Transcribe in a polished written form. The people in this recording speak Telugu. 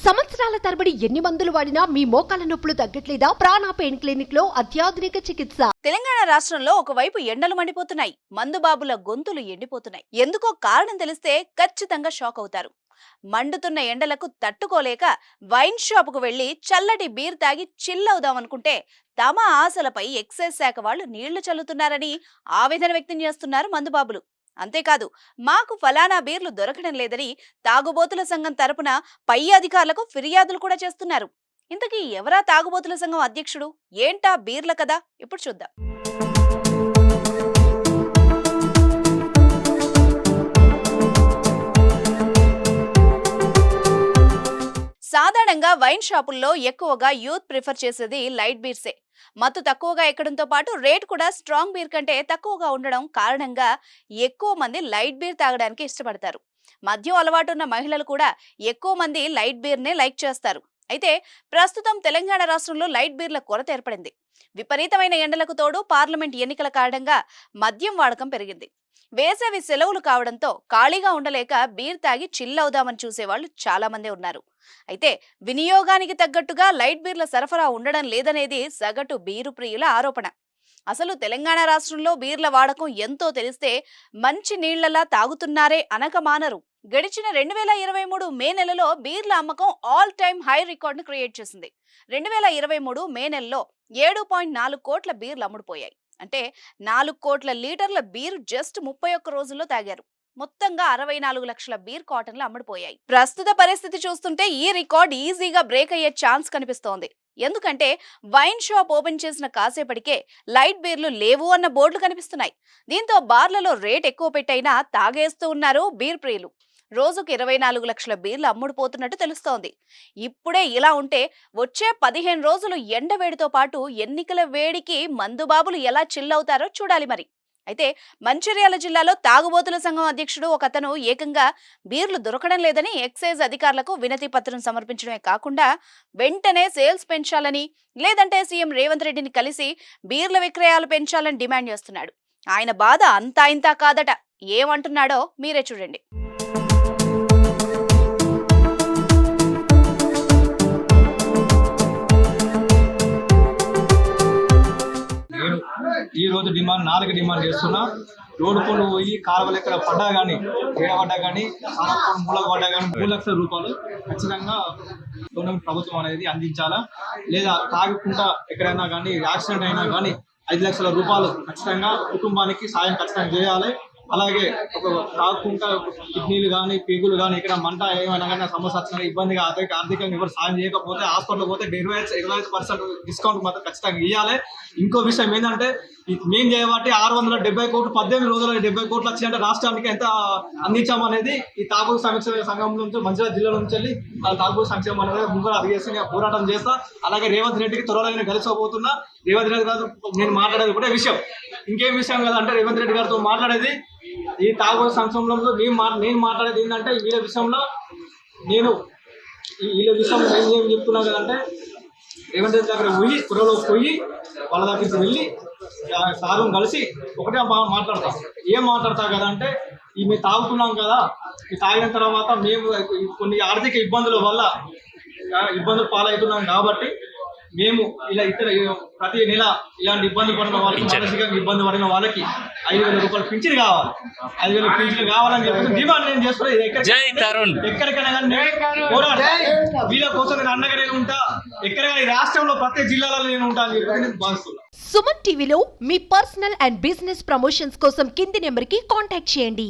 సంవత్సరాల తరబడి ఎన్ని మందులు వాడినా మీ మోకాల నొప్పులు తగ్గట్లేదా? ప్రాణ పెయిన్ క్లినిక్ లో అత్యాధునిక చికిత్స. తెలంగాణ రాష్ట్రంలో ఒకవైపు ఎండలు మండిపోతున్నాయి, మందుబాబుల గొంతులు ఎండిపోతున్నాయి. ఎందుకో కారణం తెలిస్తే ఖచ్చితంగా షాక్ అవుతారు. మండుతున్న ఎండలకు తట్టుకోలేక వైన్ షాప్ కు వెళ్లి చల్లటి బీర్ తాగి చిల్ అవుదామనుకుంటే తమ ఆశలపై ఎక్సైజ్ శాఖ వాళ్ళు నీళ్లు చల్లుతున్నారని ఆవేదన వ్యక్తం చేస్తున్నారు మందుబాబులు. అంతేకాదు, మాకు ఫలానా బీర్లు దొరకడం లేదని తాగుబోతుల సంఘం తరపున పై అధికారులకు ఫిర్యాదులు కూడా చేస్తున్నారు. ఇంతకీ ఎవరా తాగుబోతుల సంఘం అధ్యక్షుడు? ఏంటా బీర్ల కదా? ఇప్పుడు చూద్దాం. సాధారణంగా వైన్ షాపుల్లో ఎక్కువగా యూత్ ప్రిఫర్ చేసేది లైట్ బీర్సే. మత్తు తక్కువగా ఎక్కడంతో పాటు రేట్ కూడా స్ట్రాంగ్ బీర్ కంటే తక్కువగా ఉండడం కారణంగా ఎక్కువ మంది లైట్ బీర్ తాగడానికి ఇష్టపడతారు. మద్యం అలవాటున్న మహిళలు కూడా ఎక్కువ మంది లైట్ బీర్ నే లైక్ చేస్తారు. అయితే ప్రస్తుతం తెలంగాణ రాష్ట్రంలో లైట్ బీర్ల కొరత ఏర్పడింది. విపరీతమైన ఎండలకు తోడు పార్లమెంట్ ఎన్నికల కారణంగా మద్యం వాడకం పెరిగింది. వేసవి సెలవులు కావడంతో ఖాళీగా ఉండలేక బీర్ తాగి చిల్ అవుదామని చూసేవాళ్లు చాలా మంది ఉన్నారు. అయితే వినియోగానికి తగ్గట్టుగా లైట్ బీర్ల సరఫరా ఉండడం లేదనేది సగటు బీరు ప్రియుల ఆరోపణ. అసలు తెలంగాణ రాష్ట్రంలో బీర్ల వాడకం ఎంతో తెలిస్తే మంచి నీళ్లలా తాగుతున్నారే అనక మానరు. గడిచిన 2023 మే నెలలో బీర్ల అమ్మకం ఆల్ టైమ్ హై రికార్డును క్రియేట్ చేసింది. 2023 మే నెలలో 7.4 కోట్ల బీర్లు అమ్ముడుపోయాయి. అంటే 4 కోట్ల లీటర్ల బీర్ జస్ట్ 31 రోజుల్లో తాగారు. మొత్తంగా 64 లక్షల బీర్ కాటన్లు అమ్ముడుపోయాయి. ప్రస్తుత పరిస్థితి చూస్తుంటే ఈ రికార్డ్ ఈజీగా బ్రేక్ అయ్యే ఛాన్స్ కనిపిస్తోంది. ఎందుకంటే వైన్ షాప్ ఓపెన్ చేసిన కాసేపటికే లైట్ బీర్లు లేవు అన్న బోర్డులు కనిపిస్తున్నాయి. దీంతో బార్లలో రేట్ ఎక్కువ పెట్టైనా తాగేస్తూ ఉన్నారు బీర్ ప్రియులు. రోజుకు 24 లక్షల బీర్లు అమ్ముడుపోతున్నట్టు తెలుస్తోంది. ఇప్పుడే ఇలా ఉంటే వచ్చే 15 రోజులు ఎండవేడితో పాటు ఎన్నికల వేడికి మందుబాబులు ఎలా చిల్లవుతారో చూడాలి మరి. అయితే మంచిర్యాల జిల్లాలో తాగుబోతుల సంఘం అధ్యక్షుడు ఒకతను ఏకంగా బీర్లు దొరకడం లేదని ఎక్సైజ్ అధికారులకు వినతి పత్రం సమర్పించడమే కాకుండా వెంటనే సేల్స్ పెంచాలని, లేదంటే సీఎం రేవంత్ రెడ్డిని కలిసి బీర్ల విక్రయాలు పెంచాలని డిమాండ్ చేస్తున్నాడు. ఆయన బాధ అంతా ఇంతా కాదట. ఏమంటున్నాడో మీరే చూడండి. ఈ రోజు నాలుగు డిమాండ్ చేస్తున్నా. రోడ్డు పనులు పోయి కాలువలు ఎక్కడ పడ్డా కానీ, ఏడబడ్డా కానీ, మూలకు పడ్డా కానీ 3 లక్షల రూపాయలు ఖచ్చితంగా గవర్నమెంట్ ప్రభుత్వం అనేది అందించాలా. లేదా తాగకుండా ఎక్కడైనా కానీ యాక్సిడెంట్ అయినా కానీ 5 లక్షల రూపాయలు ఖచ్చితంగా కుటుంబానికి సాయం ఖచ్చితంగా చేయాలి. అలాగే ఒక తాగకుండా కిడ్నీలు కానీ, పేగులు కానీ, ఇక్కడ మంట ఏమైనా కానీ సమస్య వచ్చినా ఇబ్బందిగా ఆర్థికంగా ఎవరు సాయం చేయకపోతే హాస్పిటల్ పోతే 25% డిస్కౌంట్ మాత్రం ఖచ్చితంగా ఇవ్వాలి. ఇంకో విషయం ఏంటంటే, మేము చేయబట్టి 670 కోట్లు 18 రోజుల్లో 70 కోట్లు వచ్చిందంటే రాష్ట్రానికి ఎంత అందించామనేది ఈ తాగు సంక్షేమ సంఘం నుంచి మంచిర్యాల జిల్లా నుంచి వెళ్ళి తాగు సంక్షేమం అనేది ముందు అడిగేసి పోరాటం చేస్తా. అలాగే రేవంత్ రెడ్డికి త్వరలో నేను కలిసిపోతున్నా. రేవంత్ రెడ్డి గారు నేను మాట్లాడేది కూడా విషయం, ఇంకేం విషయం కదంటే, రేవంత్ రెడ్డి గారితో మాట్లాడేది ఈ తాగు సంక్షేమంలో నేను మాట్లాడేది ఏంటంటే, వీళ్ళ విషయంలో నేను ఏం చెప్తున్నాను కదంటే, రేవంత్ రెడ్డి దగ్గర పోయి కుర్రలో పోయి వాళ్ళ దగ్గరికి వెళ్ళి సారు కలిసి ఒకటే మాట్లాడతా. ఏం మాట్లాడతా కదంటే, మేము తాగుతున్నాం కదా, ఈ తాగిన తర్వాత మేము కొన్ని ఆర్థిక ఇబ్బందుల వల్ల ఇబ్బందులు పాలవుతున్నాం కాబట్టి మేము ఇలా ప్రతి నెల ఇలాంటి ఇబ్బంది పడిన వాళ్ళకి, మానసికంగా ఇబ్బంది పడిన వాళ్ళకి 5,000 రూపాయలు పింఛన్ కావాలి. 5,000 పింఛన్ కావాలని చెప్పి డిమాండ్ నేను చేస్తున్నా. ఎక్కడికైనా కానీ పోరాడు, వీళ్ళ కోసం నేను అండగా నేను ఉంటా. ఎక్కడికైనా రాష్ట్రంలో ప్రతి జిల్లాలో నేను ఉంటా అని చెప్పి నేను భావిస్తున్నా. సుమన్ టీవీలో మీ పర్సనల్ అండ్ బిజినెస్ ప్రమోషన్స్ కోసం కింది నెంబర్కి కాంటాక్ట్ చేయండి.